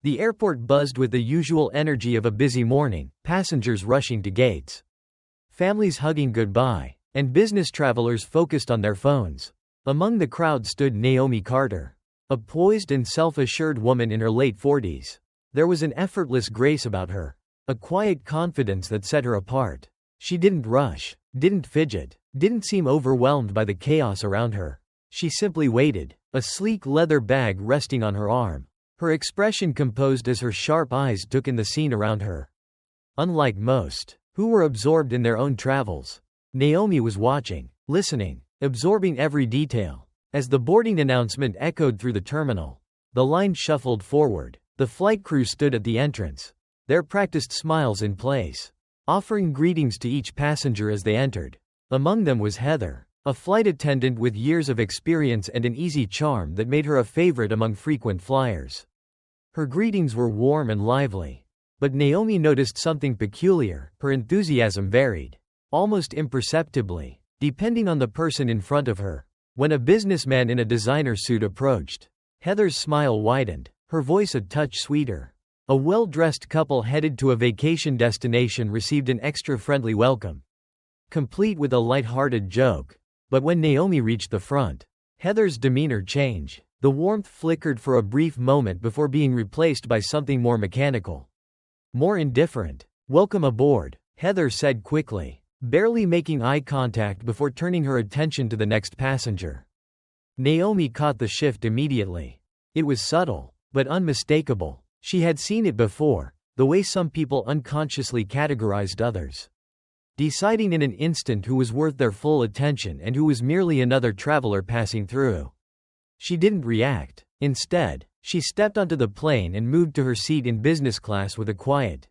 The airport buzzed with the usual energy of a busy morning, passengers rushing to gates, families hugging goodbye, and business travelers focused on their phones. Among the crowd stood Naomi Carter, a poised and self-assured woman in her late 40s. There was an effortless grace about her, a quiet confidence that set her apart. She didn't rush, didn't fidget, didn't seem overwhelmed by the chaos around her. She simply waited, a sleek leather bag resting on her arm, her expression composed as her sharp eyes took in the scene around her. Unlike most, who were absorbed in their own travels, Naomi was watching, listening, absorbing every detail. As the boarding announcement echoed through the terminal, the line shuffled forward. The flight crew stood at the entrance, their practiced smiles in place, offering greetings to each passenger as they entered. Among them was Heather, a flight attendant with years of experience and an easy charm that made her a favorite among frequent flyers. Her greetings were warm and lively. But Naomi noticed something peculiar. Her enthusiasm varied, almost imperceptibly, depending on the person in front of her. When a businessman in a designer suit approached, Heather's smile widened, her voice a touch sweeter. A well-dressed couple headed to a vacation destination received an extra friendly welcome, complete with a light-hearted joke. But when Naomi reached the front, Heather's demeanor changed. The warmth flickered for a brief moment before being replaced by something more mechanical, more indifferent. "Welcome aboard," Heather said quickly, barely making eye contact before turning her attention to the next passenger. Naomi caught the shift immediately. It was subtle, but unmistakable. She had seen it before, the way some people unconsciously categorized others, deciding in an instant who was worth their full attention and who was merely another traveler passing through. She didn't react. Instead, she stepped onto the plane and moved to her seat in business class with a quiet,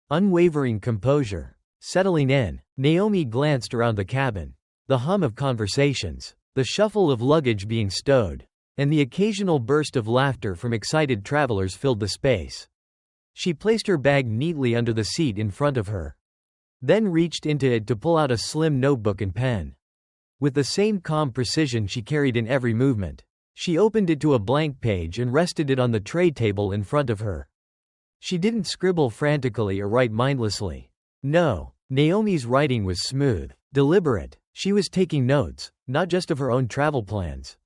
unwavering composure. Settling in, Naomi glanced around the cabin. The hum of conversations, the shuffle of luggage being stowed, and the occasional burst of laughter from excited travelers filled the space. She placed her bag neatly under the seat in front of her, then reached into it to pull out a slim notebook and pen. With the same calm precision she carried in every movement, she opened it to a blank page and rested it on the tray table in front of her. She didn't scribble frantically or write mindlessly. No, Naomi's writing was smooth, deliberate. She was taking notes, not just of her own travel plans,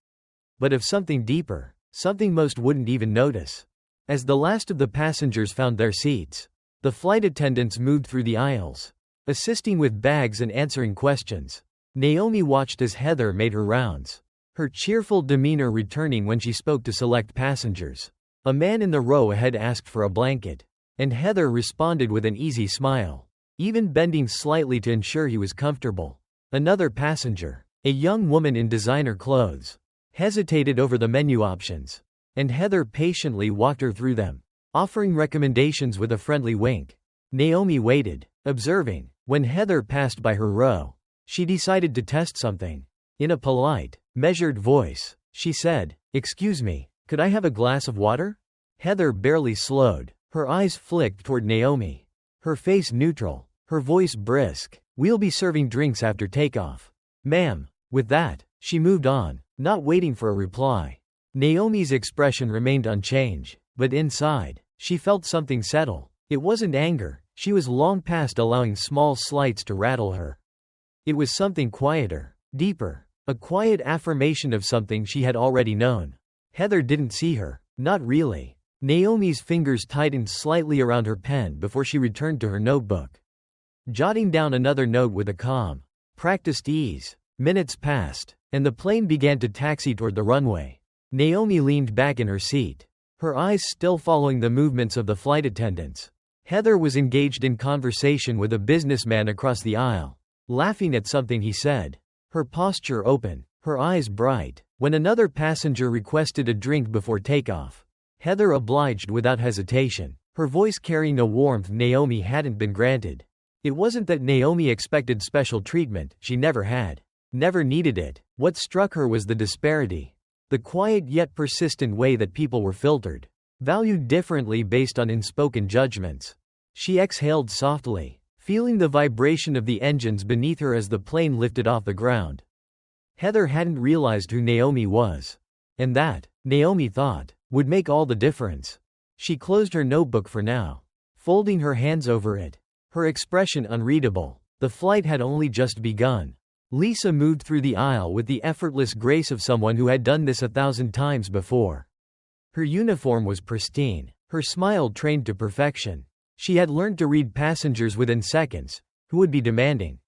but of something deeper, something most wouldn't even notice. As the last of the passengers found their seats, the flight attendants moved through the aisles, assisting with bags and answering questions. Naomi watched as Heather made her rounds, her cheerful demeanor returning when she spoke to select passengers. A man in the row ahead asked for a blanket, and Heather responded with an easy smile, even bending slightly to ensure he was comfortable. Another passenger, a young woman in designer clothes, hesitated over the menu options, and Heather patiently walked her through them, offering recommendations with a friendly wink. Naomi waited, observing. When Heather passed by her row, she decided to test something. In a polite, measured voice, she said, "Excuse me, could I have a glass of water?" Heather barely slowed, her eyes flicked toward Naomi, her face neutral, her voice brisk. "We'll be serving drinks after takeoff, ma'am." With that, she moved on, not waiting for a reply. Naomi's expression remained unchanged, but inside, she felt something settle. It wasn't anger, she was long past allowing small slights to rattle her. It was something quieter, deeper, a quiet affirmation of something she had already known. Heather didn't see her, not really. Naomi's fingers tightened slightly around her pen before she returned to her notebook, jotting down another note with a calm, practiced ease. Minutes passed, and the plane began to taxi toward the runway. Naomi leaned back in her seat, her eyes still following the movements of the flight attendants. Heather was engaged in conversation with a businessman across the aisle, laughing at something he said, her posture open, her eyes bright. When another passenger requested a drink before takeoff, Heather obliged without hesitation, her voice carrying a warmth Naomi hadn't been granted. It wasn't that Naomi expected special treatment, she never had, never needed it. What struck her was the disparity, the quiet yet persistent way that people were filtered, valued differently based on unspoken judgments. She exhaled softly, feeling the vibration of the engines beneath her as the plane lifted off the ground. Heather hadn't realized who Naomi was. And that, Naomi thought, would make all the difference. She closed her notebook for now, folding her hands over it, her expression unreadable. The flight had only just begun. Lisa moved through the aisle with the effortless grace of someone who had done this 1,000 times before. Her uniform was pristine, her smile trained to perfection. She had learned to read passengers within seconds, who would be demanding,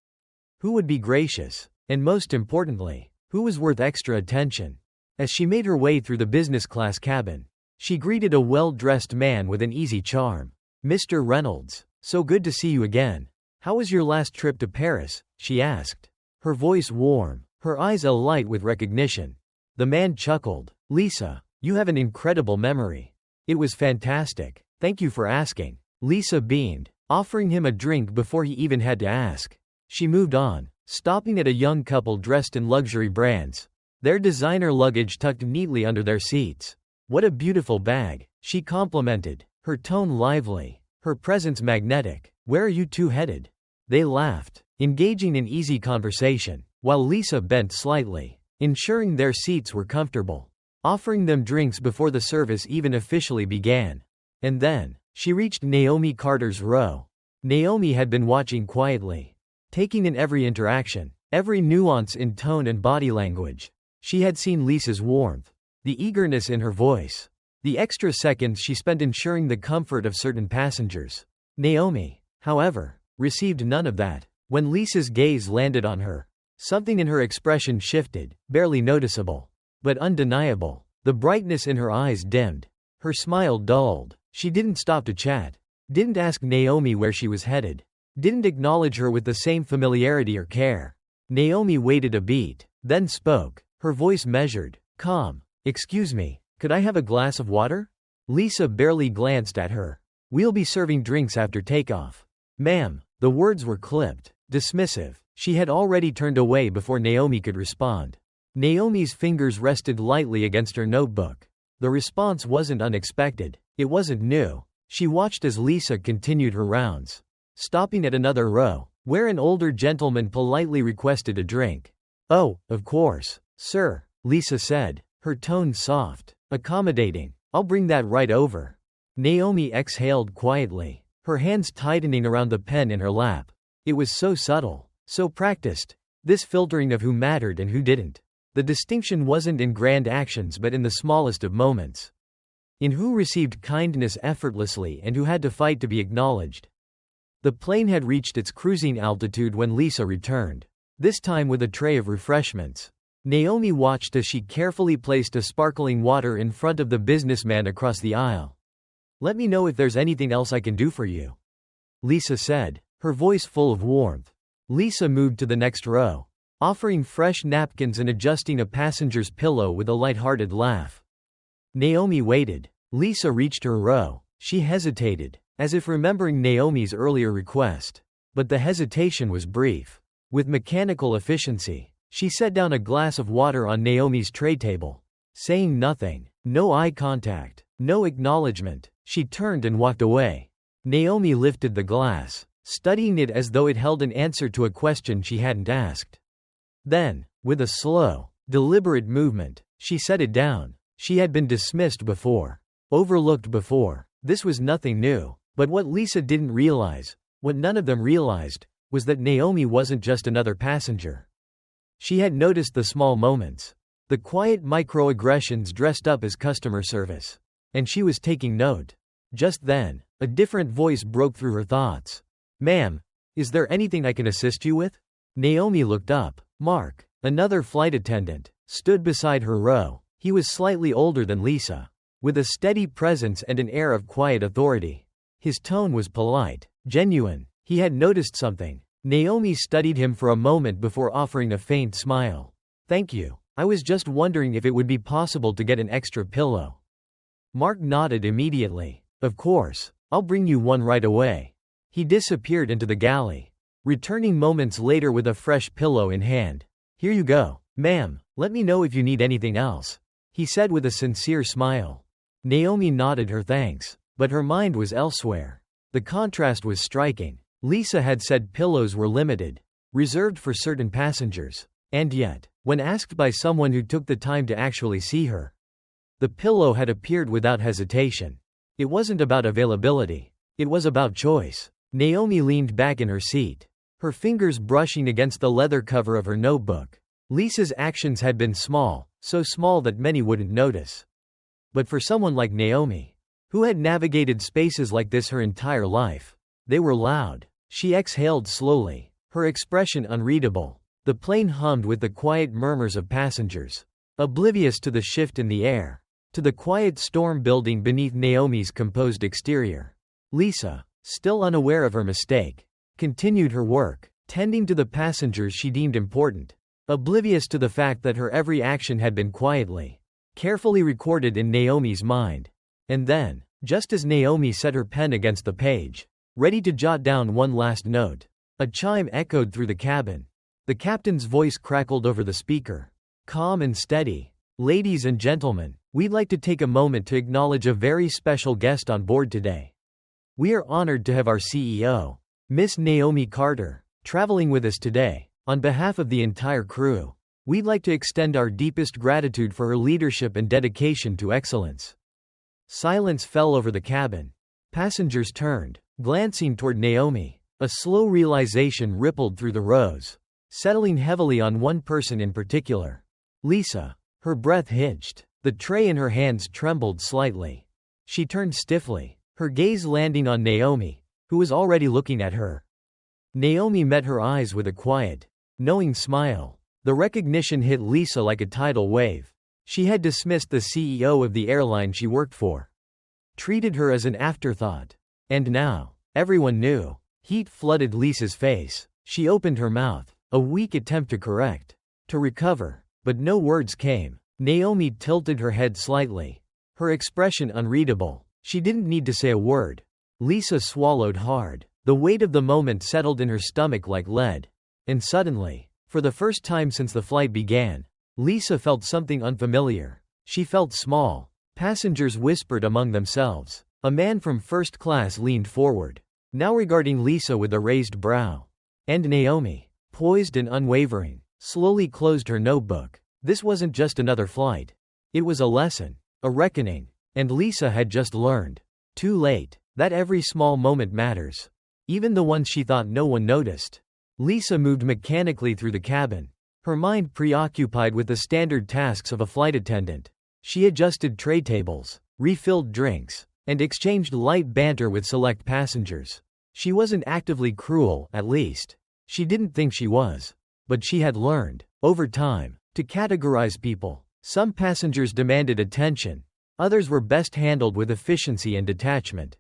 who would be gracious, and most importantly, who was worth extra attention. As she made her way through the business class cabin, she greeted a well-dressed man with an easy charm. "Mr. Reynolds, so good to see you again. How was your last trip to Paris?" she asked. Her voice warm, her eyes alight with recognition. The man chuckled. "Lisa, you have an incredible memory. It was fantastic. Thank you for asking." Lisa beamed, offering him a drink before he even had to ask. She moved on, stopping at a young couple dressed in luxury brands, their designer luggage tucked neatly under their seats. "What a beautiful bag," she complimented, her tone lively, her presence magnetic. "Where are you two headed?" They laughed, engaging in easy conversation, while Lisa bent slightly, ensuring their seats were comfortable, offering them drinks before the service even officially began. And then, she reached Naomi Carter's row. Naomi had been watching quietly, taking in every interaction, every nuance in tone and body language. She had seen Lisa's warmth, the eagerness in her voice, the extra seconds she spent ensuring the comfort of certain passengers. Naomi, however, received none of that. When Lisa's gaze landed on her, something in her expression shifted, barely noticeable, but undeniable. The brightness in her eyes dimmed, her smile dulled. She didn't stop to chat, didn't ask Naomi where she was headed, didn't acknowledge her with the same familiarity or care. Naomi waited a beat, then spoke, her voice measured, calm. "Excuse me, could I have a glass of water?" Lisa barely glanced at her. "We'll be serving drinks after takeoff." "Ma'am." The words were clipped, dismissive. She had already turned away before Naomi could respond. Naomi's fingers rested lightly against her notebook. The response wasn't unexpected. It wasn't new. She watched as Lisa continued her rounds, stopping at another row, where an older gentleman politely requested a drink. "Oh, of course, sir," Lisa said, her tone soft, accommodating. "I'll bring that right over." Naomi exhaled quietly, her hands tightening around the pen in her lap. It was so subtle, so practiced, this filtering of who mattered and who didn't. The distinction wasn't in grand actions but in the smallest of moments. In who received kindness effortlessly and who had to fight to be acknowledged. The plane had reached its cruising altitude when Lisa returned, this time with a tray of refreshments. Naomi watched as she carefully placed a sparkling water in front of the businessman across the aisle. "Let me know if there's anything else I can do for you," Lisa said, her voice full of warmth. Lisa moved to the next row, offering fresh napkins and adjusting a passenger's pillow with a light-hearted laugh. Naomi waited. Lisa reached her row. She hesitated, as if remembering Naomi's earlier request. But the hesitation was brief. With mechanical efficiency, she set down a glass of water on Naomi's tray table. Saying nothing, no eye contact, no acknowledgement, she turned and walked away. Naomi lifted the glass, studying it as though it held an answer to a question she hadn't asked. Then, with a slow, deliberate movement, she set it down. She had been dismissed before, overlooked before. This was nothing new. But what Lisa didn't realize, what none of them realized, was that Naomi wasn't just another passenger. She had noticed the small moments, the quiet microaggressions dressed up as customer service. And she was taking note. Just then, a different voice broke through her thoughts. "Ma'am, is there anything I can assist you with?" Naomi looked up. Mark, another flight attendant, stood beside her row. He was slightly older than Lisa, with a steady presence and an air of quiet authority. His tone was polite, genuine. He had noticed something. Naomi studied him for a moment before offering a faint smile. "Thank you. I was just wondering if it would be possible to get an extra pillow." Mark nodded immediately. "Of course, I'll bring you one right away." He disappeared into the galley, returning moments later with a fresh pillow in hand. "Here you go, ma'am. Let me know if you need anything else," he said with a sincere smile. Naomi nodded her thanks, but her mind was elsewhere. The contrast was striking. Lisa had said pillows were limited, reserved for certain passengers. And yet, when asked by someone who took the time to actually see her, the pillow had appeared without hesitation. It wasn't about availability. It was about choice. Naomi leaned back in her seat, her fingers brushing against the leather cover of her notebook. Lisa's actions had been small, so small that many wouldn't notice. But for someone like Naomi, who had navigated spaces like this her entire life, they were loud. She exhaled slowly, her expression unreadable. The plane hummed with the quiet murmurs of passengers, oblivious to the shift in the air, to the quiet storm building beneath Naomi's composed exterior. Lisa, still unaware of her mistake, continued her work, tending to the passengers she deemed important, oblivious to the fact that her every action had been quietly, carefully recorded in Naomi's mind. And then, just as Naomi set her pen against the page, ready to jot down one last note, a chime echoed through the cabin. The captain's voice crackled over the speaker, calm and steady. "Ladies and gentlemen, we'd like to take a moment to acknowledge a very special guest on board today. We are honored to have our CEO, Miss Naomi Carter, traveling with us today. On behalf of the entire crew, we'd like to extend our deepest gratitude for her leadership and dedication to excellence." Silence fell over the cabin. Passengers turned, glancing toward Naomi. A slow realization rippled through the rows, settling heavily on one person in particular. Lisa. Her breath hitched. The tray in her hands trembled slightly. She turned stiffly, her gaze landing on Naomi, who was already looking at her. Naomi met her eyes with a quiet, knowing smile. The recognition hit Lisa like a tidal wave. She had dismissed the CEO of the airline she worked for, treated her as an afterthought. And now, everyone knew. Heat flooded Lisa's face. She opened her mouth, a weak attempt to correct, to recover, but no words came. Naomi tilted her head slightly, her expression unreadable. She didn't need to say a word. Lisa swallowed hard. The weight of the moment settled in her stomach like lead. And suddenly, for the first time since the flight began, Lisa felt something unfamiliar. She felt small. Passengers whispered among themselves. A man from first class leaned forward, now regarding Lisa with a raised brow. And Naomi, poised and unwavering, slowly closed her notebook. This wasn't just another flight. It was a lesson, a reckoning. And Lisa had just learned, too late, that every small moment matters, even the ones she thought no one noticed. Lisa moved mechanically through the cabin, her mind preoccupied with the standard tasks of a flight attendant. She adjusted tray tables, refilled drinks, and exchanged light banter with select passengers. She wasn't actively cruel, at least. She didn't think she was. But she had learned, over time, to categorize people. Some passengers demanded attention. Others were best handled with efficiency and detachment.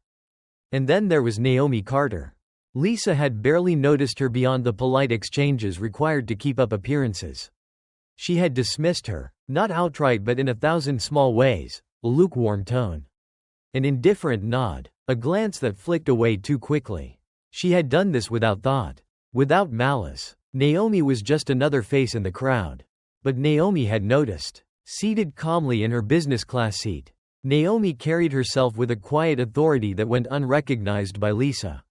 And then there was Naomi Carter. Lisa had barely noticed her beyond the polite exchanges required to keep up appearances. She had dismissed her, not outright but in 1,000 small ways, a lukewarm tone, an indifferent nod, a glance that flicked away too quickly. She had done this without thought, without malice. Naomi was just another face in the crowd. But Naomi had noticed. Seated calmly in her business class seat, Naomi carried herself with a quiet authority that went unrecognized by Lisa.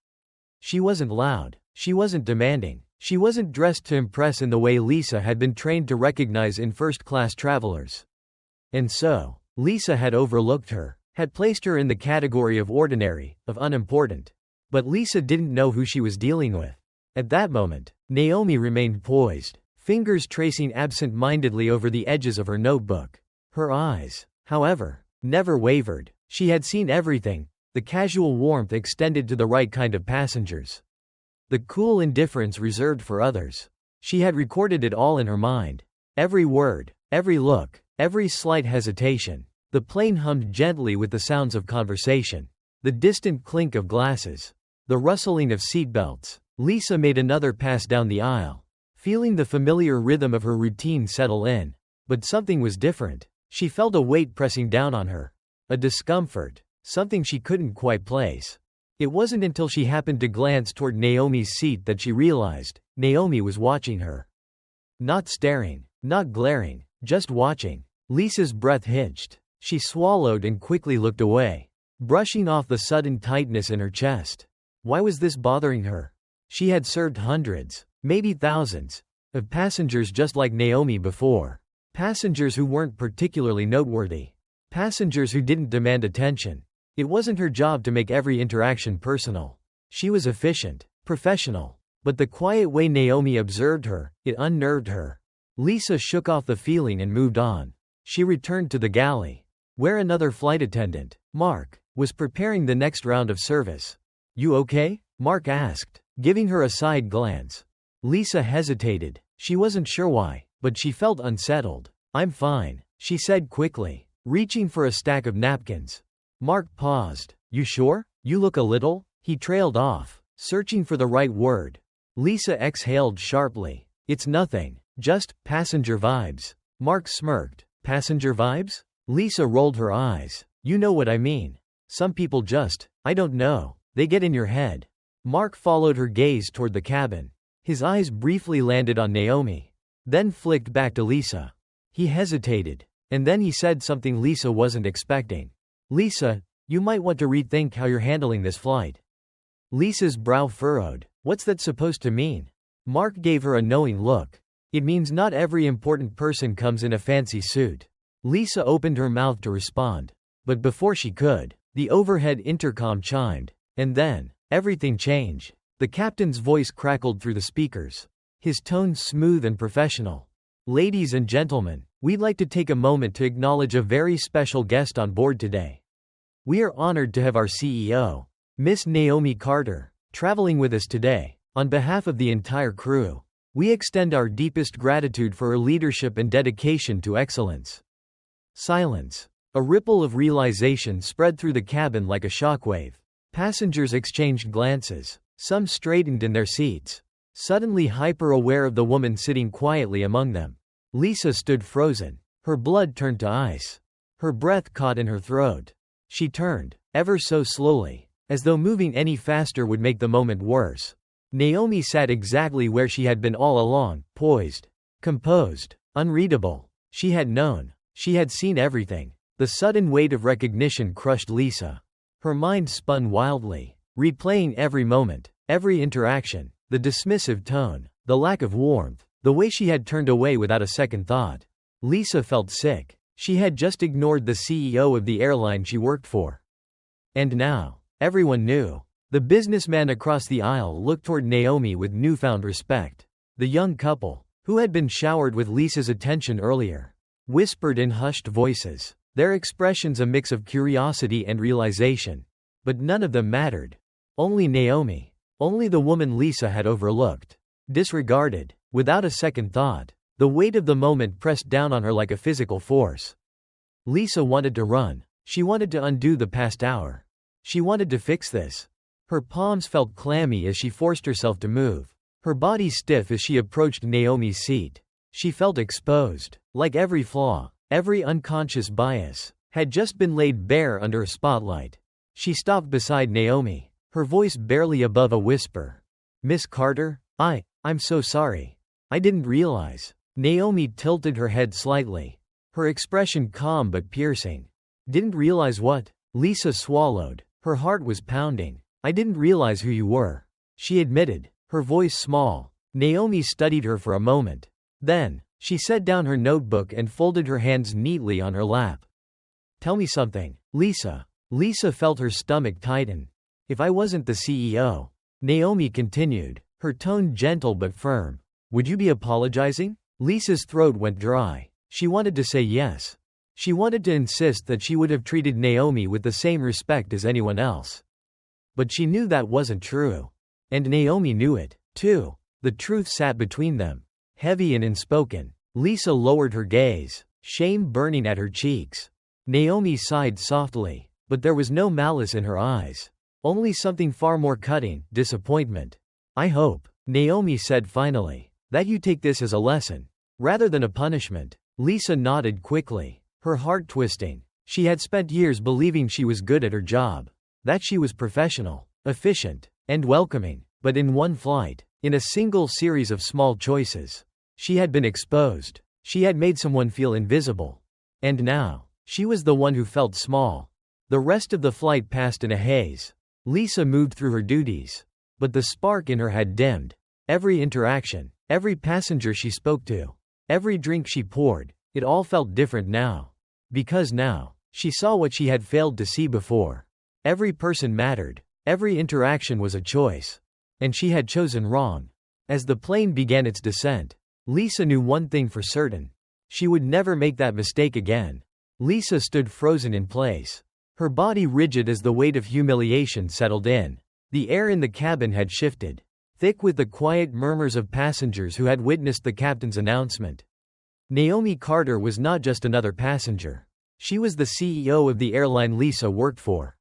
She wasn't loud. She wasn't demanding. She wasn't dressed to impress in the way Lisa had been trained to recognize in first-class travelers. And so, Lisa had overlooked her, had placed her in the category of ordinary, of unimportant. But Lisa didn't know who she was dealing with. At that moment, Naomi remained poised, fingers tracing absent-mindedly over the edges of her notebook. Her eyes, however, never wavered. She had seen everything. The casual warmth extended to the right kind of passengers, the cool indifference reserved for others. She had recorded it all in her mind. Every word, every look, every slight hesitation. The plane hummed gently with the sounds of conversation, the distant clink of glasses, the rustling of seatbelts. Lisa made another pass down the aisle, feeling the familiar rhythm of her routine settle in. But something was different. She felt a weight pressing down on her, a discomfort, something she couldn't quite place. It wasn't until she happened to glance toward Naomi's seat that she realized Naomi was watching her. Not staring, not glaring, just watching. Lisa's breath hitched. She swallowed and quickly looked away, brushing off the sudden tightness in her chest. Why was this bothering her? She had served hundreds, maybe thousands, of passengers just like Naomi before. Passengers who weren't particularly noteworthy. Passengers who didn't demand attention. It wasn't her job to make every interaction personal. She was efficient, professional. But the quiet way Naomi observed her, it unnerved her. Lisa shook off the feeling and moved on. She returned to the galley, where another flight attendant, Mark, was preparing the next round of service. "You okay?" Mark asked, giving her a side glance. Lisa hesitated. She wasn't sure why, but she felt unsettled. "I'm fine," she said quickly, reaching for a stack of napkins. Mark paused. "You sure? You look a little..." He trailed off, searching for the right word. Lisa exhaled sharply. "It's nothing. Just passenger vibes." Mark smirked. "Passenger vibes?" Lisa rolled her eyes. "You know what I mean. Some people just, I don't know, they get in your head." Mark followed her gaze toward the cabin. His eyes briefly landed on Naomi, then flicked back to Lisa. He hesitated, and then he said something Lisa wasn't expecting. "Lisa, you might want to rethink how you're handling this flight." Lisa's brow furrowed. "What's that supposed to mean?" Mark gave her a knowing look. "It means not every important person comes in a fancy suit." Lisa opened her mouth to respond. But before she could, the overhead intercom chimed. And then, everything changed. The captain's voice crackled through the speakers. His tone smooth and professional. "Ladies and gentlemen, we'd like to take a moment to acknowledge a very special guest on board today. We are honored to have our CEO, Miss Naomi Carter, traveling with us today. On behalf of the entire crew, we extend our deepest gratitude for her leadership and dedication to excellence." Silence. A ripple of realization spread through the cabin like a shockwave. Passengers exchanged glances. Some straightened in their seats, suddenly hyper-aware of the woman sitting quietly among them. Lisa stood frozen. Her blood turned to ice. Her breath caught in her throat. She turned, ever so slowly, as though moving any faster would make the moment worse. Naomi sat exactly where she had been all along, poised, composed, unreadable. She had known. She had seen everything. The sudden weight of recognition crushed Lisa. Her mind spun wildly, replaying every moment, every interaction, the dismissive tone, the lack of warmth, the way she had turned away without a second thought. Lisa felt sick. She had just ignored the CEO of the airline she worked for. And now, everyone knew. The businessman across the aisle looked toward Naomi with newfound respect. The young couple, who had been showered with Lisa's attention earlier, whispered in hushed voices, their expressions a mix of curiosity and realization. But none of them mattered. Only Naomi. Only the woman Lisa had overlooked. Disregarded. Without a second thought. The weight of the moment pressed down on her like a physical force. Lisa wanted to run. She wanted to undo the past hour. She wanted to fix this. Her palms felt clammy as she forced herself to move. Her body stiff as she approached Naomi's seat. She felt exposed. Like every flaw, every unconscious bias, had just been laid bare under a spotlight. She stopped beside Naomi, her voice barely above a whisper. "Miss Carter, I'm so sorry. I didn't realize." Naomi tilted her head slightly, her expression calm but piercing. "Didn't realize what?" Lisa swallowed. Her heart was pounding. "I didn't realize who you were," she admitted, her voice small. Naomi studied her for a moment. Then, she set down her notebook and folded her hands neatly on her lap. "Tell me something, Lisa." Lisa felt her stomach tighten. "If I wasn't the CEO," Naomi continued, her tone gentle but firm, "would you be apologizing?" Lisa's throat went dry. She wanted to say yes. She wanted to insist that she would have treated Naomi with the same respect as anyone else. But she knew that wasn't true. And Naomi knew it, too. The truth sat between them, heavy and unspoken. Lisa lowered her gaze, shame burning at her cheeks. Naomi sighed softly, but there was no malice in her eyes. Only something far more cutting, disappointment. "I hope," Naomi said finally, "that you take this as a lesson, rather than a punishment." Lisa nodded quickly, her heart twisting. She had spent years believing she was good at her job, that she was professional, efficient, and welcoming. But in one flight, in a single series of small choices, she had been exposed. She had made someone feel invisible. And now, she was the one who felt small. The rest of the flight passed in a haze. Lisa moved through her duties. But the spark in her had dimmed. Every interaction, every passenger she spoke to, every drink she poured, it all felt different now. Because now, she saw what she had failed to see before. Every person mattered. Every interaction was a choice. And she had chosen wrong. As the plane began its descent, Lisa knew one thing for certain. She would never make that mistake again. Lisa stood frozen in place, her body rigid as the weight of humiliation settled in. The air in the cabin had shifted, thick with the quiet murmurs of passengers who had witnessed the captain's announcement. Naomi Carter was not just another passenger. She was the CEO of the airline Lisa worked for.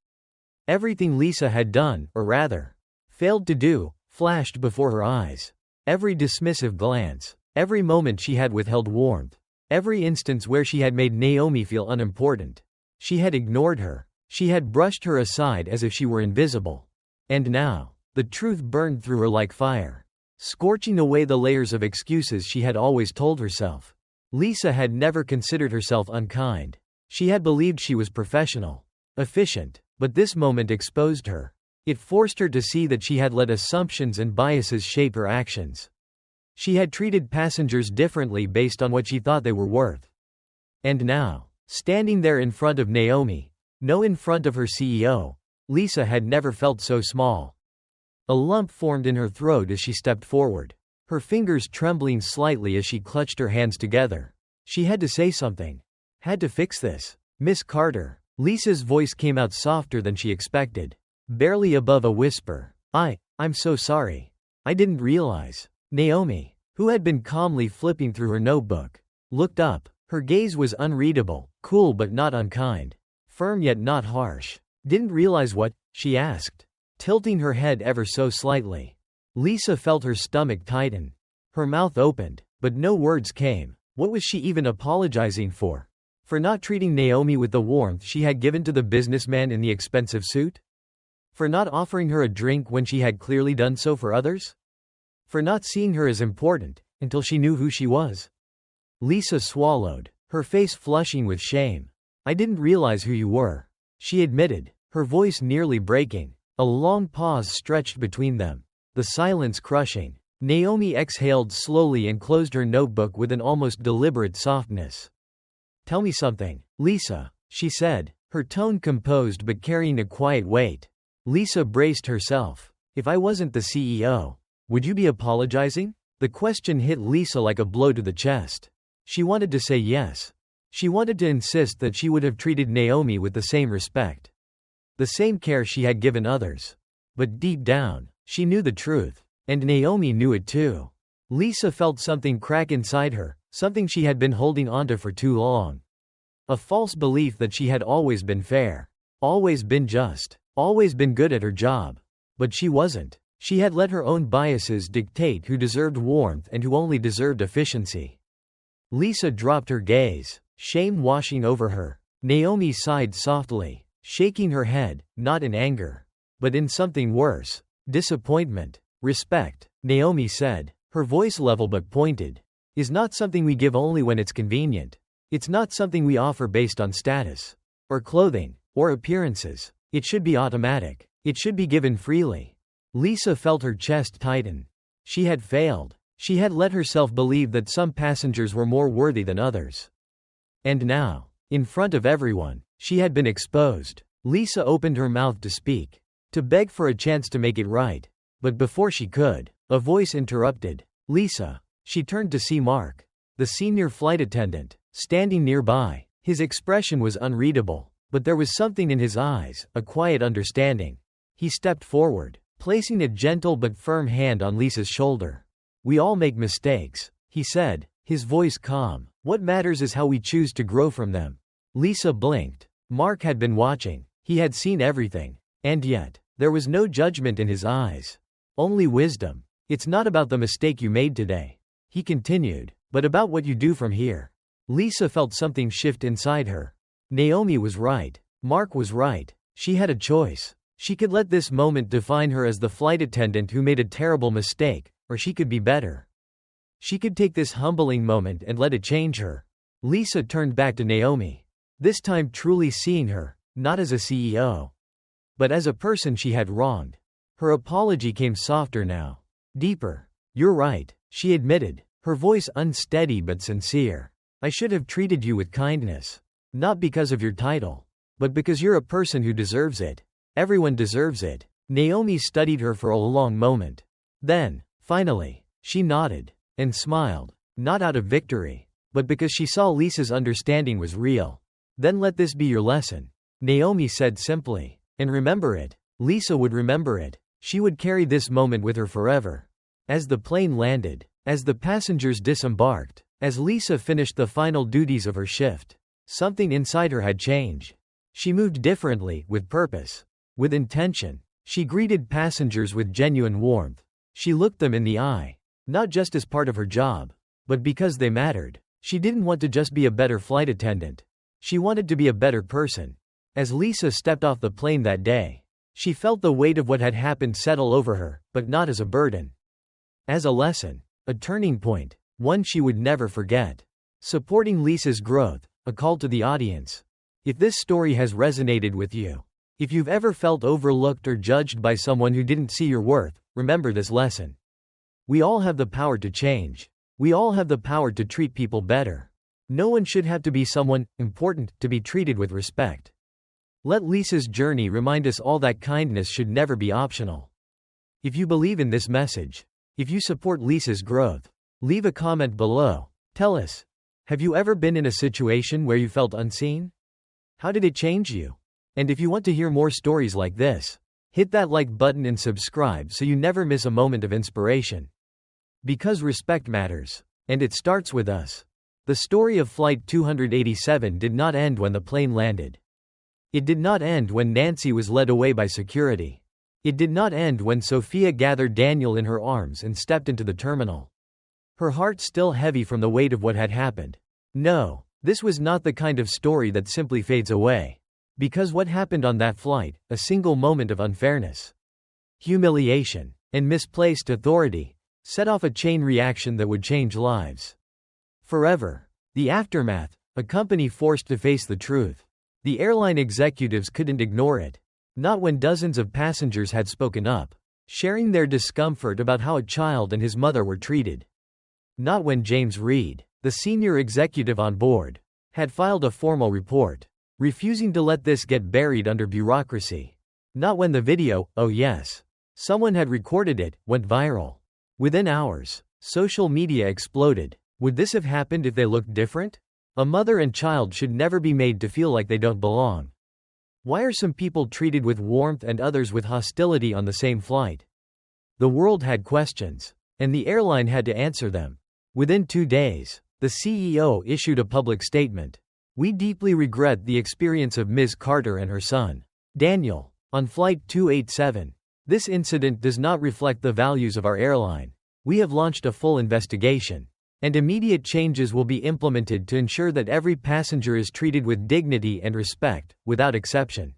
Everything Lisa had done, or rather, failed to do, flashed before her eyes. Every dismissive glance, every moment she had withheld warmth, every instance where she had made Naomi feel unimportant. She had ignored her. She had brushed her aside as if she were invisible. And now, the truth burned through her like fire, scorching away the layers of excuses she had always told herself. Lisa had never considered herself unkind. She had believed she was professional, efficient, but this moment exposed her. It forced her to see that she had let assumptions and biases shape her actions. She had treated passengers differently based on what she thought they were worth. And now, standing there in front of Naomi, no, in front of her CEO, Lisa had never felt so small. A lump formed in her throat as she stepped forward, her fingers trembling slightly as she clutched her hands together. She had to say something. Had to fix this. Miss Carter. Lisa's voice came out softer than she expected, barely above a whisper. I'm so sorry. I didn't realize. Naomi, who had been calmly flipping through her notebook, looked up. Her gaze was unreadable, cool but not unkind, firm yet not harsh. Didn't realize what? She asked, tilting her head ever so slightly. Lisa felt her stomach tighten. Her mouth opened, but no words came. What was she even apologizing for? For not treating Naomi with the warmth she had given to the businessman in the expensive suit? For not offering her a drink when she had clearly done so for others? For not seeing her as important, until she knew who she was? Lisa swallowed, her face flushing with shame. I didn't realize who you were, she admitted, her voice nearly breaking. A long pause stretched between them, the silence crushing. Naomi exhaled slowly and closed her notebook with an almost deliberate softness. Tell me something, Lisa, she said, her tone composed but carrying a quiet weight. Lisa braced herself. If I wasn't the CEO, would you be apologizing? The question hit Lisa like a blow to the chest. She wanted to say yes. She wanted to insist that she would have treated Naomi with the same respect, the same care she had given others. But deep down, she knew the truth. And Naomi knew it too. Lisa felt something crack inside her, something she had been holding onto for too long. A false belief that she had always been fair, always been just, always been good at her job. But she wasn't. She had let her own biases dictate who deserved warmth and who only deserved efficiency. Lisa dropped her gaze, shame washing over her. Naomi sighed softly, shaking her head, not in anger, but in something worse, disappointment. Respect, Naomi said, her voice level but pointed, is not something we give only when it's convenient. It's not something we offer based on status, or clothing, or appearances. It should be automatic. It should be given freely. Lisa felt her chest tighten. She had failed. She had let herself believe that some passengers were more worthy than others. And now, in front of everyone, she had been exposed. Lisa opened her mouth to speak, to beg for a chance to make it right. But before she could, a voice interrupted. Lisa. She turned to see Mark, the senior flight attendant, standing nearby. His expression was unreadable, but there was something in his eyes, a quiet understanding. He stepped forward, placing a gentle but firm hand on Lisa's shoulder. We all make mistakes, he said, his voice calm. What matters is how we choose to grow from them. Lisa blinked. Mark had been watching. He had seen everything. And yet, there was no judgment in his eyes. Only wisdom. It's not about the mistake you made today, he continued, but about what you do from here. Lisa felt something shift inside her. Naomi was right. Mark was right. She had a choice. She could let this moment define her as the flight attendant who made a terrible mistake, or she could be better. She could take this humbling moment and let it change her. Lisa turned back to Naomi, this time truly seeing her, not as a CEO, but as a person she had wronged. Her apology came softer now. Deeper. You're right, she admitted, her voice unsteady but sincere. I should have treated you with kindness. Not because of your title, but because you're a person who deserves it. Everyone deserves it. Naomi studied her for a long moment. Then, finally, she nodded and smiled, not out of victory, but because she saw Lisa's understanding was real. Then let this be your lesson, Naomi said simply. And remember it. Lisa would remember it. She would carry this moment with her forever. As the plane landed, as the passengers disembarked, as Lisa finished the final duties of her shift, something inside her had changed. She moved differently, with purpose, with intention. She greeted passengers with genuine warmth. She looked them in the eye, not just as part of her job, but because they mattered. She didn't want to just be a better flight attendant. She wanted to be a better person. As Lisa stepped off the plane that day, she felt the weight of what had happened settle over her, but not as a burden. As a lesson, a turning point, one she would never forget. Supporting Lisa's growth, a call to the audience. If this story has resonated with you, if you've ever felt overlooked or judged by someone who didn't see your worth, remember this lesson. We all have the power to change. We all have the power to treat people better. No one should have to be someone important to be treated with respect. Let Lisa's journey remind us all that kindness should never be optional. If you believe in this message, if you support Lisa's growth, leave a comment below. Tell us, have you ever been in a situation where you felt unseen? How did it change you? And if you want to hear more stories like this, hit that like button and subscribe so you never miss a moment of inspiration. Because respect matters, and it starts with us. The story of Flight 287 did not end when the plane landed. It did not end when Nancy was led away by security. It did not end when Sophia gathered Daniel in her arms and stepped into the terminal, her heart still heavy from the weight of what had happened. No, this was not the kind of story that simply fades away. Because what happened on that flight, a single moment of unfairness, humiliation, and misplaced authority, set off a chain reaction that would change lives forever. The aftermath, a company forced to face the truth. The airline executives couldn't ignore it. Not when dozens of passengers had spoken up, sharing their discomfort about how a child and his mother were treated. Not when James Reed, the senior executive on board, had filed a formal report, refusing to let this get buried under bureaucracy. Not when the video, oh yes, someone had recorded it, went viral. Within hours, social media exploded. Would this have happened if they looked different? A mother and child should never be made to feel like they don't belong. Why are some people treated with warmth and others with hostility on the same flight? The world had questions, and the airline had to answer them. Within 2 days, the CEO issued a public statement. We deeply regret the experience of Ms. Carter and her son, Daniel, on Flight 287. This incident does not reflect the values of our airline. We have launched a full investigation, and immediate changes will be implemented to ensure that every passenger is treated with dignity and respect, without exception.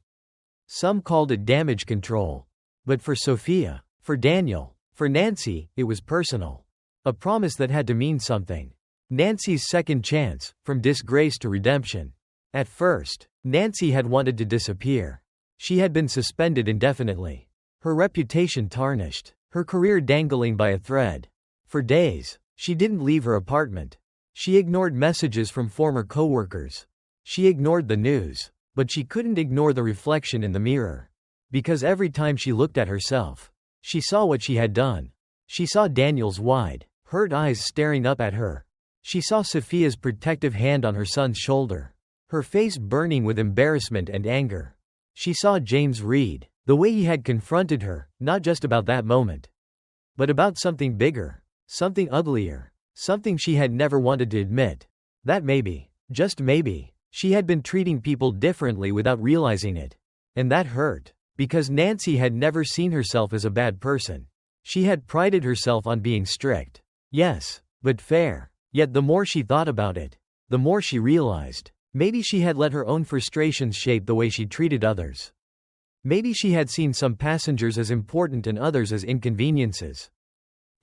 Some called it damage control. But for Sophia, for Daniel, for Nancy, it was personal. A promise that had to mean something. Nancy's second chance, from disgrace to redemption. At first, Nancy had wanted to disappear. She had been suspended indefinitely. Her reputation tarnished. Her career dangling by a thread. For days, she didn't leave her apartment. She ignored messages from former coworkers. She ignored the news. But she couldn't ignore the reflection in the mirror. Because every time she looked at herself, she saw what she had done. She saw Daniel's wide, hurt eyes staring up at her. She saw Sophia's protective hand on her son's shoulder, her face burning with embarrassment and anger. She saw James Reed, the way he had confronted her, not just about that moment, but about something bigger, something uglier, something she had never wanted to admit. That maybe, just maybe, she had been treating people differently without realizing it. And that hurt, because Nancy had never seen herself as a bad person. She had prided herself on being strict. Yes, but fair. Yet the more she thought about it, the more she realized, maybe she had let her own frustrations shape the way she treated others. Maybe she had seen some passengers as important and others as inconveniences.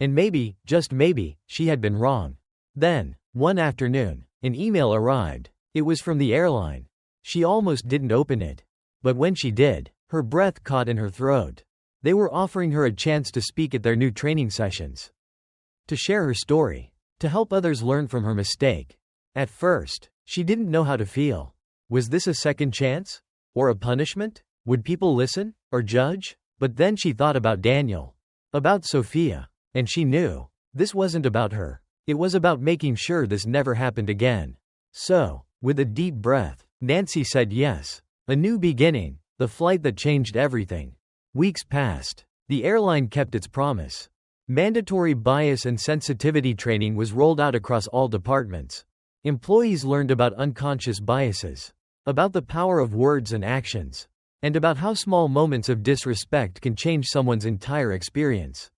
And maybe, just maybe, she had been wrong. Then, one afternoon, an email arrived. It was from the airline. She almost didn't open it. But when she did, her breath caught in her throat. They were offering her a chance to speak at their new training sessions. To share her story. To help others learn from her mistake. At first, she didn't know how to feel. Was this a second chance? Or a punishment? Would people listen? Or judge? But then she thought about Daniel. About Sophia. And she knew. This wasn't about her. It was about making sure this never happened again. So, with a deep breath, Nancy said yes. A new beginning. The flight that changed everything. Weeks passed. The airline kept its promise. Mandatory bias and sensitivity training was rolled out across all departments. Employees learned about unconscious biases, about the power of words and actions, and about how small moments of disrespect can change someone's entire experience.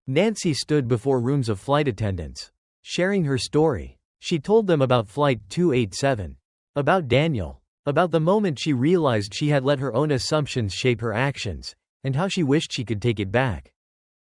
Nancy stood before rooms of flight attendants, sharing her story. She told them about Flight 287, about Daniel, about the moment she realized she had let her own assumptions shape her actions, and how she wished she could take it back.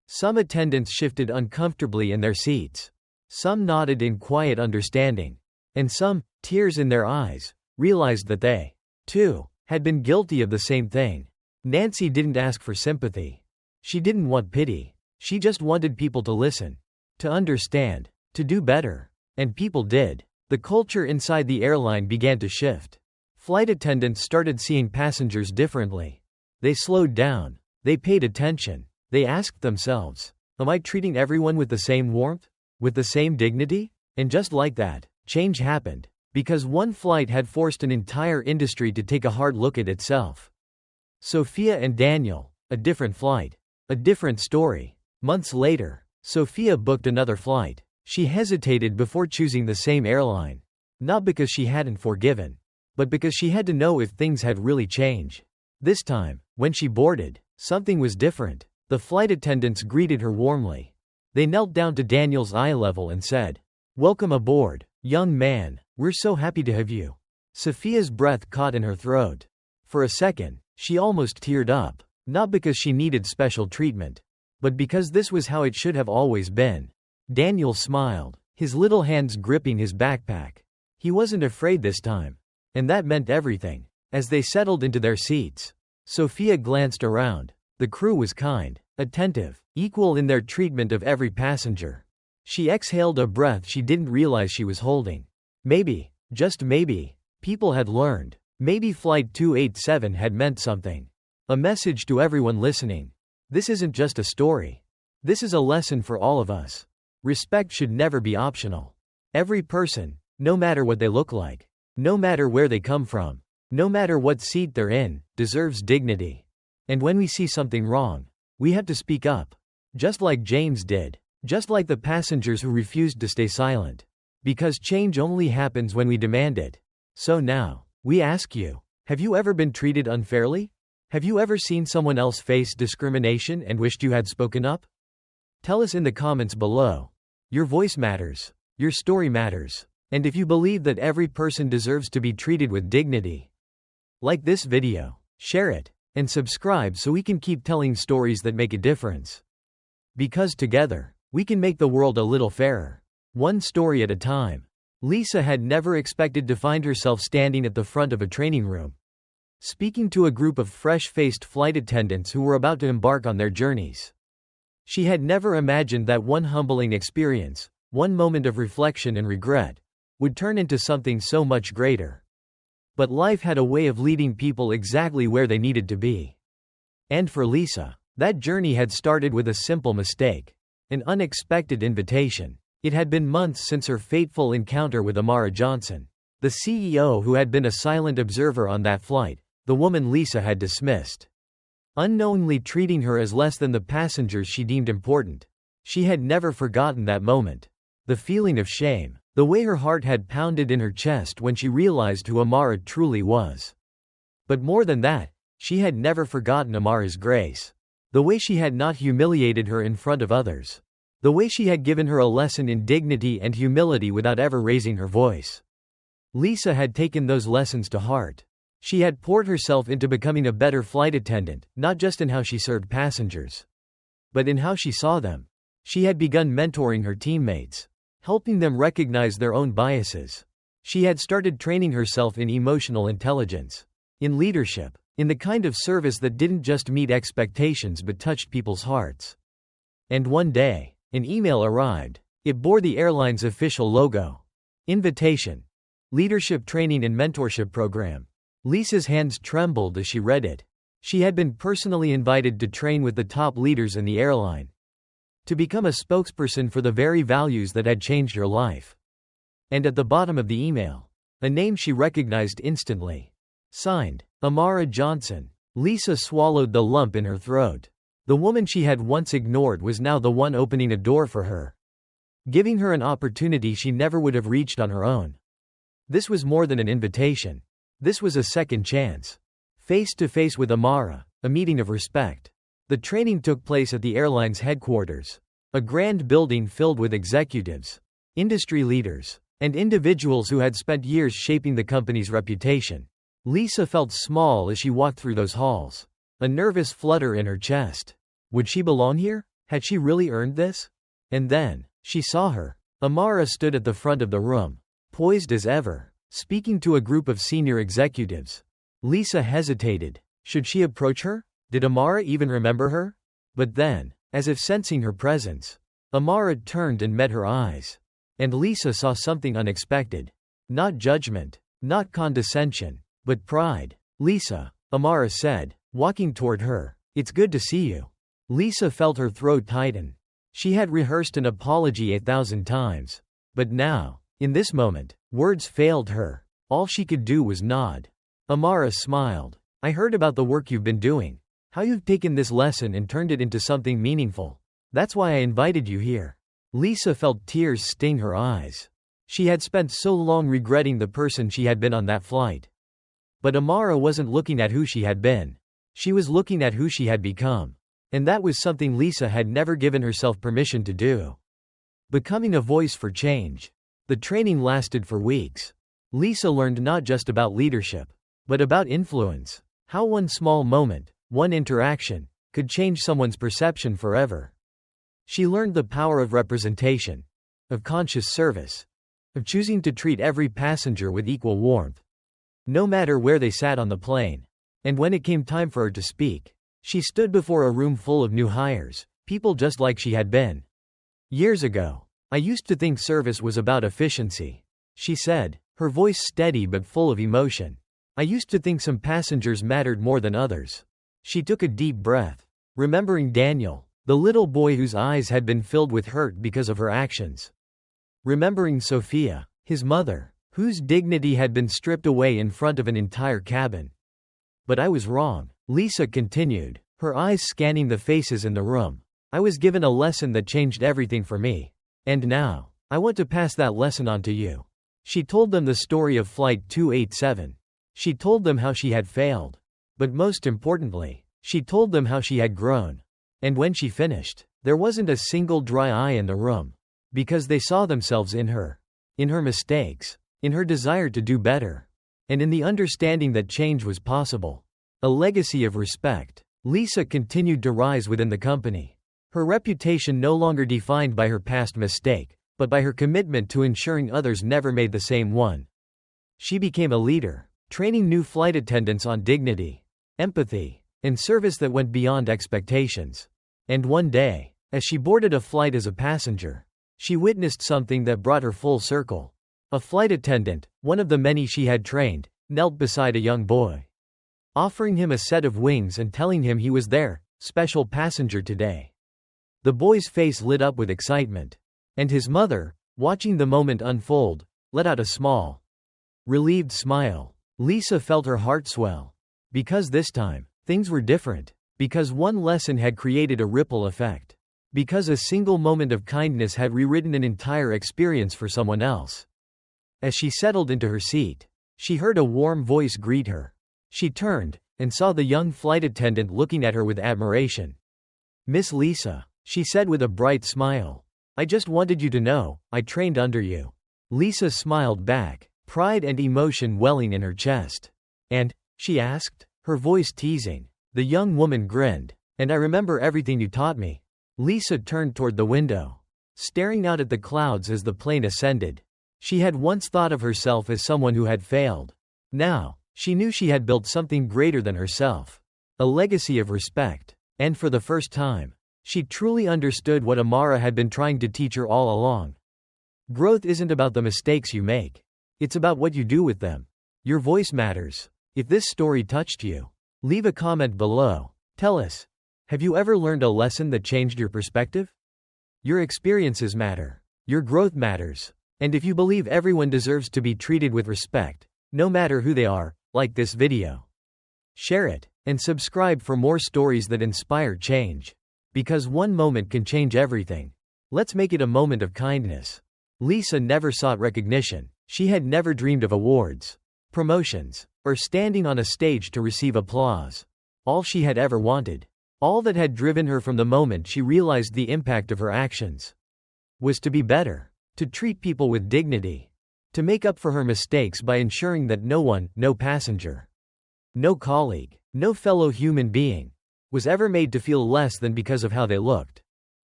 Some attendants shifted uncomfortably in their seats. Some nodded in quiet understanding. And some, tears in their eyes, realized that they, too, had been guilty of the same thing. Nancy didn't ask for sympathy. She didn't want pity. She just wanted people to listen, to understand, to do better. And people did. The culture inside the airline began to shift. Flight attendants started seeing passengers differently. They slowed down. They paid attention. They asked themselves, am I treating everyone with the same warmth? With the same dignity? And just like that, change happened. Because one flight had forced an entire industry to take a hard look at itself. Sophia and Daniel, a different flight. A different story. Months later, Sophia booked another flight. She hesitated before choosing the same airline. Not because she hadn't forgiven, but because she had to know if things had really changed. This time, when she boarded, something was different. The flight attendants greeted her warmly. They knelt down to Daniel's eye level and said, "Welcome aboard, young man, we're so happy to have you." Sophia's breath caught in her throat. For a second, she almost teared up, not because she needed special treatment, but because this was how it should have always been. Daniel smiled, his little hands gripping his backpack. He wasn't afraid this time. And that meant everything. As they settled into their seats, Sophia glanced around. The crew was kind, attentive, equal in their treatment of every passenger. She exhaled a breath she didn't realize she was holding. Maybe, just maybe, people had learned. Maybe Flight 287 had meant something. A message to everyone listening. This isn't just a story. This is a lesson for all of us. Respect should never be optional. Every person, no matter what they look like, no matter where they come from, no matter what seat they're in, deserves dignity. And when we see something wrong, we have to speak up. Just like James did. Just like the passengers who refused to stay silent. Because change only happens when we demand it. So now, we ask you, have you ever been treated unfairly? Have you ever seen someone else face discrimination and wished you had spoken up? Tell us in the comments below. Your voice matters. Your story matters. And if you believe that every person deserves to be treated with dignity, like this video, share it, and subscribe so we can keep telling stories that make a difference. Because together, we can make the world a little fairer. One story at a time. Lisa had never expected to find herself standing at the front of a training room, speaking to a group of fresh-faced flight attendants who were about to embark on their journeys. She had never imagined that one humbling experience, one moment of reflection and regret, would turn into something so much greater. But life had a way of leading people exactly where they needed to be. And for Lisa, that journey had started with a simple mistake. An unexpected invitation. It had been months since her fateful encounter with Amara Johnson, the CEO who had been a silent observer on that flight, the woman Lisa had dismissed, unknowingly treating her as less than the passengers she deemed important. She had never forgotten that moment. The feeling of shame, the way her heart had pounded in her chest when she realized who Amara truly was. But more than that, she had never forgotten Amara's grace. The way she had not humiliated her in front of others. The way she had given her a lesson in dignity and humility without ever raising her voice. Lisa had taken those lessons to heart. She had poured herself into becoming a better flight attendant, not just in how she served passengers, but in how she saw them. She had begun mentoring her teammates, helping them recognize their own biases. She had started training herself in emotional intelligence, in leadership, in the kind of service that didn't just meet expectations but touched people's hearts. And one day, an email arrived. It bore the airline's official logo. Invitation. Leadership Training and Mentorship Program. Lisa's hands trembled as she read it. She had been personally invited to train with the top leaders in the airline, to become a spokesperson for the very values that had changed her life. And at the bottom of the email, a name she recognized instantly. Signed, Amara Johnson. Lisa swallowed the lump in her throat. The woman she had once ignored was now the one opening a door for her, giving her an opportunity she never would have reached on her own. This was more than an invitation. This was a second chance. Face to face with Amara, a meeting of respect. The training took place at the airline's headquarters, a grand building filled with executives, industry leaders, and individuals who had spent years shaping the company's reputation. Lisa felt small as she walked through those halls, a nervous flutter in her chest. Would she belong here? Had she really earned this? And then, she saw her. Amara stood at the front of the room, poised as ever, speaking to a group of senior executives. Lisa hesitated. Should she approach her? Did Amara even remember her? But then, as if sensing her presence, Amara turned and met her eyes. And Lisa saw something unexpected. Not judgment, not condescension, but pride. Lisa, Amara said, walking toward her. It's good to see you. Lisa felt her throat tighten. She had rehearsed an apology 1,000 times. But now, in this moment, words failed her. All she could do was nod. Amara smiled. I heard about the work you've been doing. How you've taken this lesson and turned it into something meaningful. That's why I invited you here. Lisa felt tears sting her eyes. She had spent so long regretting the person she had been on that flight. But Amara wasn't looking at who she had been. She was looking at who she had become. And that was something Lisa had never given herself permission to do. Becoming a voice for change. The training lasted for weeks. Lisa learned not just about leadership, but about influence. How one small moment, one interaction, could change someone's perception forever. She learned the power of representation, of conscious service, of choosing to treat every passenger with equal warmth, no matter where they sat on the plane. And when it came time for her to speak, she stood before a room full of new hires, people just like she had been. Years ago, I used to think service was about efficiency, she said, her voice steady but full of emotion. I used to think some passengers mattered more than others. She took a deep breath, remembering Daniel, the little boy whose eyes had been filled with hurt because of her actions. Remembering Sophia, his mother, whose dignity had been stripped away in front of an entire cabin. But I was wrong, Lisa continued, her eyes scanning the faces in the room. I was given a lesson that changed everything for me. And now, I want to pass that lesson on to you. She told them the story of Flight 287. She told them how she had failed. But most importantly, she told them how she had grown. And when she finished, there wasn't a single dry eye in the room. Because they saw themselves in her mistakes, in her desire to do better, and in the understanding that change was possible. A legacy of respect. Lisa continued to rise within the company. Her reputation no longer defined by her past mistake, but by her commitment to ensuring others never made the same one. She became a leader, training new flight attendants on dignity, empathy, and service that went beyond expectations. And one day, as she boarded a flight as a passenger, she witnessed something that brought her full circle. A flight attendant, one of the many she had trained, knelt beside a young boy, offering him a set of wings and telling him he was their special passenger today. The boy's face lit up with excitement. And his mother, watching the moment unfold, let out a small, relieved smile. Lisa felt her heart swell. Because this time, things were different. Because one lesson had created a ripple effect. Because a single moment of kindness had rewritten an entire experience for someone else. As she settled into her seat, she heard a warm voice greet her. She turned, and saw the young flight attendant looking at her with admiration. "Miss Lisa," she said with a bright smile. "I just wanted you to know, I trained under you." Lisa smiled back, pride and emotion welling in her chest. "And?" she asked, her voice teasing. The young woman grinned. "And I remember everything you taught me." Lisa turned toward the window, staring out at the clouds as the plane ascended. She had once thought of herself as someone who had failed. Now, she knew she had built something greater than herself. A legacy of respect. And for the first time, she truly understood what Amara had been trying to teach her all along. Growth isn't about the mistakes you make. It's about what you do with them. Your voice matters. If this story touched you, Leave a comment below. Tell us, have you ever learned a lesson that changed your perspective? Your experiences matter. Your growth matters. And if you believe everyone deserves to be treated with respect, no matter who they are, like this video. Share it, and subscribe for more stories that inspire change. Because one moment can change everything. Let's make it a moment of kindness. Lisa never sought recognition. She had never dreamed of awards, promotions, or standing on a stage to receive applause. All she had ever wanted, all that had driven her from the moment she realized the impact of her actions, was to be better, to treat people with dignity, to make up for her mistakes by ensuring that no one, no passenger, no colleague, no fellow human being, was ever made to feel less than because of how they looked,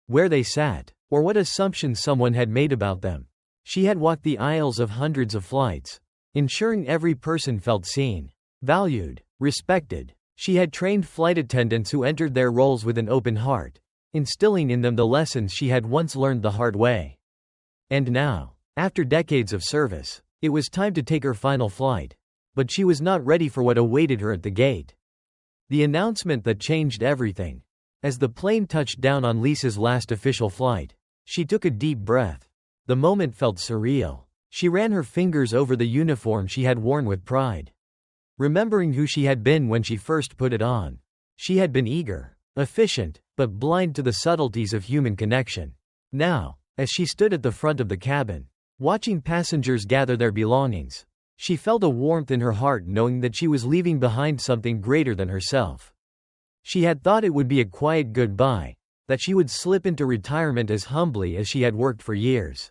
where they sat, or what assumptions someone had made about them. She had walked the aisles of hundreds of flights, ensuring every person felt seen, valued, respected. She had trained flight attendants who entered their roles with an open heart, instilling in them the lessons she had once learned the hard way. And now, after decades of service, it was time to take her final flight. But she was not ready for what awaited her at the gate. The announcement that changed everything. As the plane touched down on Lisa's last official flight, she took a deep breath. The moment felt surreal. She ran her fingers over the uniform she had worn with pride, remembering who she had been when she first put it on. She had been eager, efficient, but blind to the subtleties of human connection. Now, as she stood at the front of the cabin, watching passengers gather their belongings, she felt a warmth in her heart knowing that she was leaving behind something greater than herself. She had thought it would be a quiet goodbye, that she would slip into retirement as humbly as she had worked for years.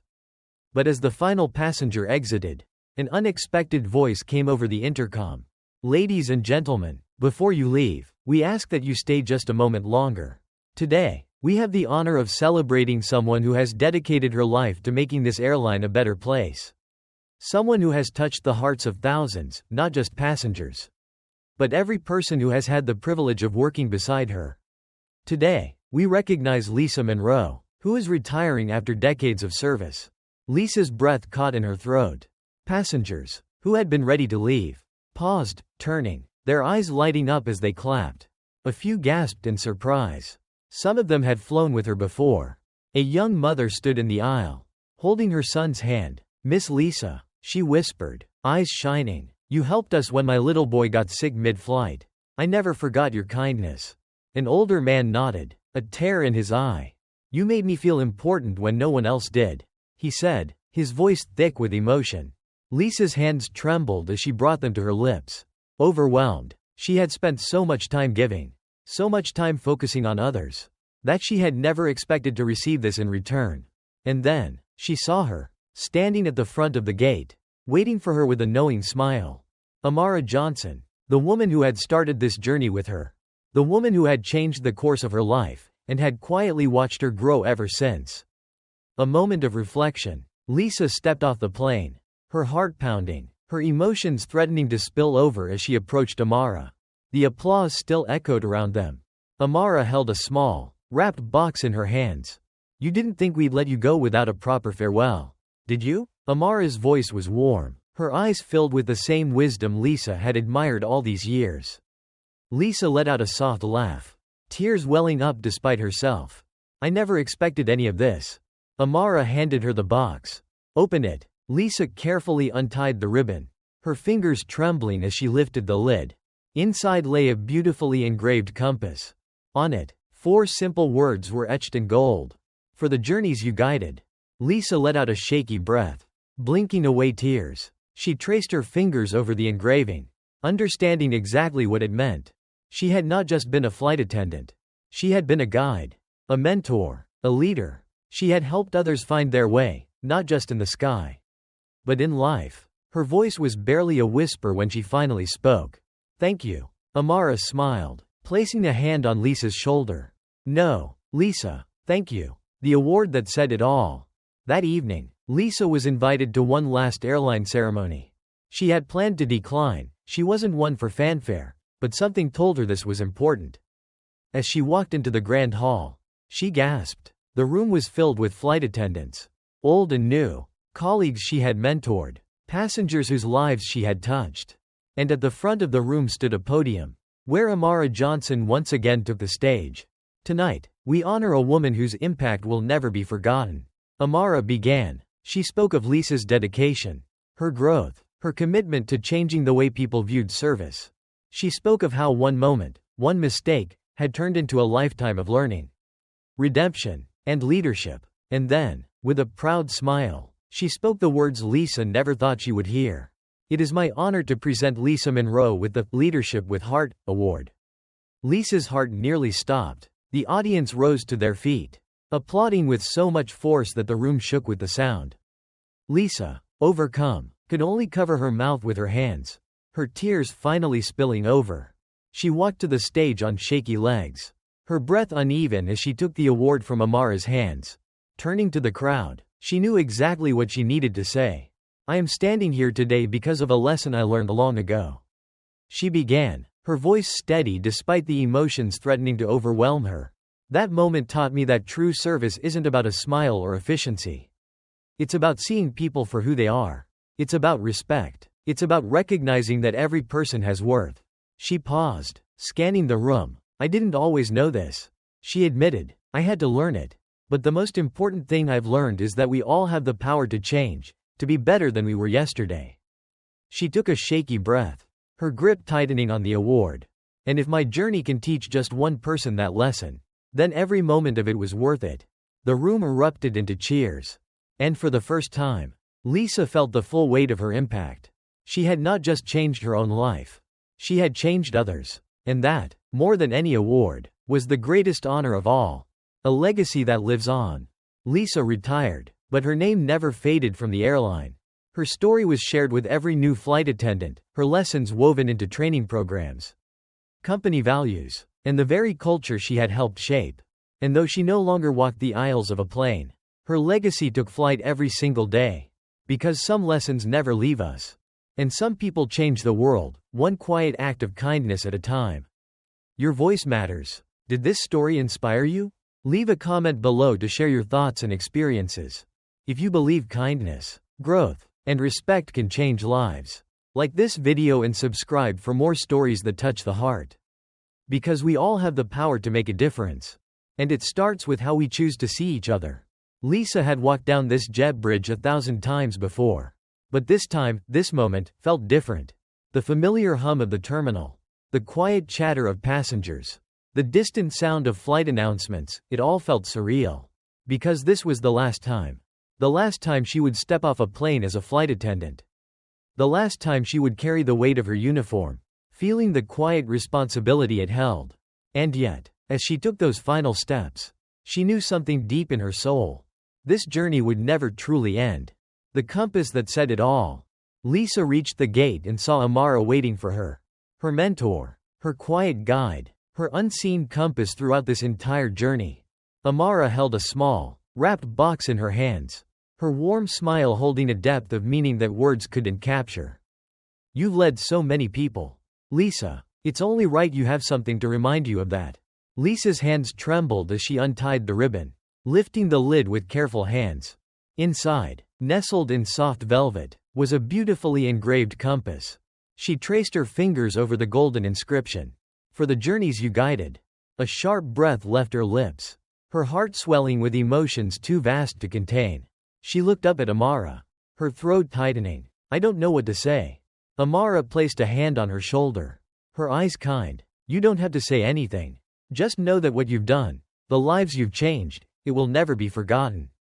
But as the final passenger exited, an unexpected voice came over the intercom. Ladies and gentlemen, before you leave, we ask that you stay just a moment longer. Today, we have the honor of celebrating someone who has dedicated her life to making this airline a better place. Someone who has touched the hearts of thousands, not just passengers, but every person who has had the privilege of working beside her. Today, we recognize Lisa Monroe, who is retiring after decades of service. Lisa's breath caught in her throat. Passengers, who had been ready to leave, paused, turning, their eyes lighting up as they clapped. A few gasped in surprise. Some of them had flown with her before. A young mother stood in the aisle, holding her son's hand. Miss Lisa, she whispered, eyes shining, you helped us when my little boy got sick mid-flight. I never forgot your kindness. An older man nodded, a tear in his eye. You made me feel important when no one else did, he said, his voice thick with emotion. Lisa's hands trembled as she brought them to her lips. Overwhelmed, she had spent so much time giving, so much time focusing on others, that she had never expected to receive this in return. And then, she saw her, standing at the front of the gate, waiting for her with a knowing smile. Amara Johnson, the woman who had started this journey with her, the woman who had changed the course of her life, and had quietly watched her grow ever since. A moment of reflection. Lisa stepped off the plane, her heart pounding, her emotions threatening to spill over as she approached Amara. The applause still echoed around them. Amara held a small, wrapped box in her hands. You didn't think we'd let you go without a proper farewell, did you? Amara's voice was warm, her eyes filled with the same wisdom Lisa had admired all these years. Lisa let out a soft laugh, tears welling up despite herself. I never expected any of this. Amara handed her the box. Open it. Lisa carefully untied the ribbon, her fingers trembling as she lifted the lid. Inside lay a beautifully engraved compass. On it, 4 simple words were etched in gold. For the journeys you guided. Lisa let out a shaky breath, blinking away tears. She traced her fingers over the engraving, understanding exactly what it meant. She had not just been a flight attendant. She had been a guide, a mentor, a leader. She had helped others find their way, not just in the sky, but in life. Her voice was barely a whisper when she finally spoke. Thank you. Amara smiled, placing a hand on Lisa's shoulder. No, Lisa, thank you. The award that said it all. That evening, Lisa was invited to one last airline ceremony. She had planned to decline. She wasn't one for fanfare, but something told her this was important. As she walked into the grand hall, she gasped. The room was filled with flight attendants, old and new, colleagues she had mentored, passengers whose lives she had touched. And at the front of the room stood a podium. where Amara Johnson once again took the stage. Tonight, we honor a woman whose impact will never be forgotten. Amara began. She spoke of Lisa's dedication, her growth, her commitment to changing the way people viewed service. She spoke of how one moment, one mistake, had turned into a lifetime of learning, redemption, and leadership. And then, with a proud smile, she spoke the words Lisa never thought she would hear. It is my honor to present Lisa Monroe with the Leadership with Heart Award. Lisa's heart nearly stopped. The audience rose to their feet, applauding with so much force that the room shook with the sound. Lisa, overcome, could only cover her mouth with her hands, her tears finally spilling over. She walked to the stage on shaky legs, her breath uneven as she took the award from Amara's hands. Turning to the crowd, she knew exactly what she needed to say. I am standing here today because of a lesson I learned long ago. She began, her voice steady despite the emotions threatening to overwhelm her. That moment taught me that true service isn't about a smile or efficiency. It's about seeing people for who they are. It's about respect. It's about recognizing that every person has worth. She paused, scanning the room. I didn't always know this, she admitted. I had to learn it. But the most important thing I've learned is that we all have the power to change, to be better than we were yesterday. She took a shaky breath, her grip tightening on the award. And if my journey can teach just one person that lesson, then every moment of it was worth it. The room erupted into cheers. And for the first time, Lisa felt the full weight of her impact. She had not just changed her own life. She had changed others. And that, more than any award, was the greatest honor of all. A legacy that lives on. Lisa retired, but her name never faded from the airline. Her story was shared with every new flight attendant, her lessons woven into training programs, company values, and the very culture she had helped shape. And though she no longer walked the aisles of a plane, her legacy took flight every single day. Because some lessons never leave us. And some people change the world, one quiet act of kindness at a time. Your voice matters. Did this story inspire you? Leave a comment below to share your thoughts and experiences. If you believe kindness, growth, and respect can change lives, like this video and subscribe for more stories that touch the heart. Because we all have the power to make a difference. And it starts with how we choose to see each other. Lisa had walked down this jet bridge 1,000 times before. But this time, this moment, felt different. The familiar hum of the terminal, the quiet chatter of passengers, the distant sound of flight announcements, it all felt surreal. Because this was the last time. The last time she would step off a plane as a flight attendant. The last time she would carry the weight of her uniform, feeling the quiet responsibility it held. And yet, as she took those final steps, she knew something deep in her soul. This journey would never truly end. The compass that said it all. Lisa reached the gate and saw Amara waiting for her. Her mentor, her quiet guide, her unseen compass throughout this entire journey. Amara held a small, wrapped box in her hands, her warm smile holding a depth of meaning that words couldn't capture. You've led so many people, Lisa. It's only right you have something to remind you of that. Lisa's hands trembled as she untied the ribbon, lifting the lid with careful hands. Inside, nestled in soft velvet, was a beautifully engraved compass. She traced her fingers over the golden inscription. For the journeys you guided. A sharp breath left her lips, her heart swelling with emotions too vast to contain. She looked up at Amara, her throat tightening. I don't know what to say. Amara placed a hand on her shoulder, her eyes kind. You don't have to say anything. Just know that what you've done, the lives you've changed, it will never be forgotten.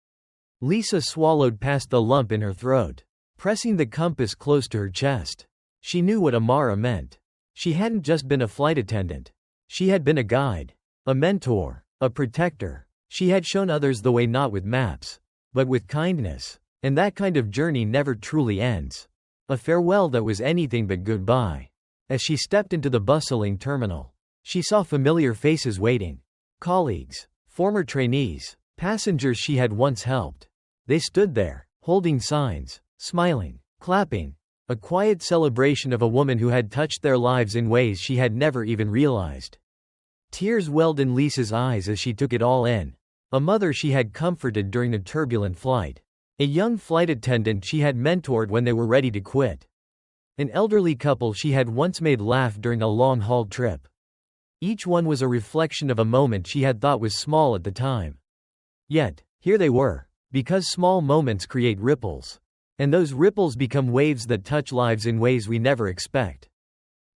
Lisa swallowed past the lump in her throat, pressing the compass close to her chest. She knew what Amara meant. She hadn't just been a flight attendant. She had been a guide, a mentor, a protector. She had shown others the way not with maps, but with kindness. And that kind of journey never truly ends. A farewell that was anything but goodbye. As she stepped into the bustling terminal, she saw familiar faces waiting. Colleagues, former trainees, passengers she had once helped. They stood there, holding signs, smiling, clapping. A quiet celebration of a woman who had touched their lives in ways she had never even realized. Tears welled in Lisa's eyes as she took it all in. A mother she had comforted during a turbulent flight. A young flight attendant she had mentored when they were ready to quit. An elderly couple she had once made laugh during a long-haul trip. Each one was a reflection of a moment she had thought was small at the time. Yet, here they were. Because small moments create ripples. And those ripples become waves that touch lives in ways we never expect.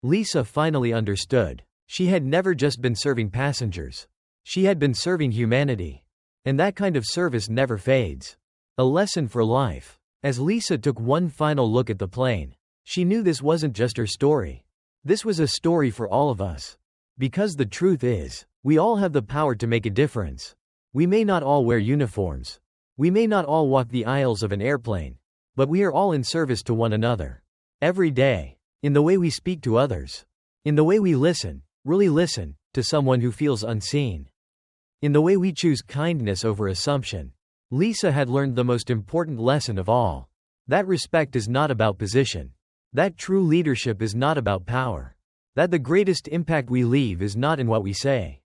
Lisa finally understood. She had never just been serving passengers. She had been serving humanity. And that kind of service never fades. A lesson for life. As Lisa took one final look at the plane, she knew this wasn't just her story. This was a story for all of us. Because the truth is, we all have the power to make a difference. We may not all wear uniforms. We may not all walk the aisles of an airplane. But we are all in service to one another. Every day. In the way we speak to others. In the way we listen, really listen, to someone who feels unseen. In the way we choose kindness over assumption. Lisa had learned the most important lesson of all. That respect is not about position. That true leadership is not about power. That the greatest impact we leave is not in what we say,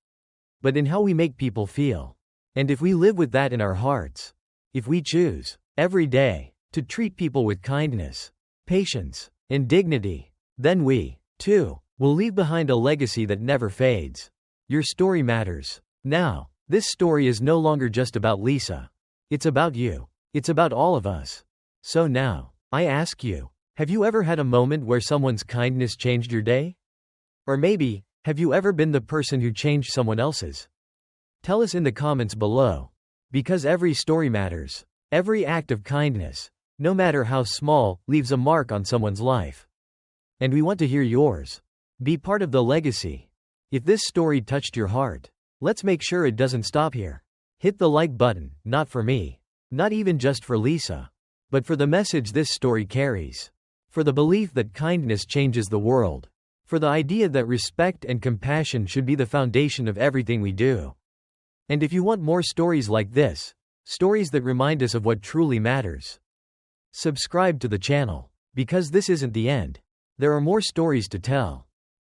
but in how we make people feel. And if we live with that in our hearts, if we choose, every day, to treat people with kindness, patience, and dignity, then we, too, will leave behind a legacy that never fades. Your story matters. Now, this story is no longer just about Lisa. It's about you. It's about all of us. So now, I ask you, have you ever had a moment where someone's kindness changed your day? Or maybe, have you ever been the person who changed someone else's? Tell us in the comments below. Because every story matters. Every act of kindness, no matter how small, leaves a mark on someone's life. And we want to hear yours. Be part of the legacy. If this story touched your heart, let's make sure it doesn't stop here. Hit the like button, not for me. Not even just for Lisa. But for the message this story carries. For the belief that kindness changes the world. For the idea that respect and compassion should be the foundation of everything we do. And if you want more stories like this, stories that remind us of what truly matters, subscribe to the channel. Because this isn't the end. There are more stories to tell.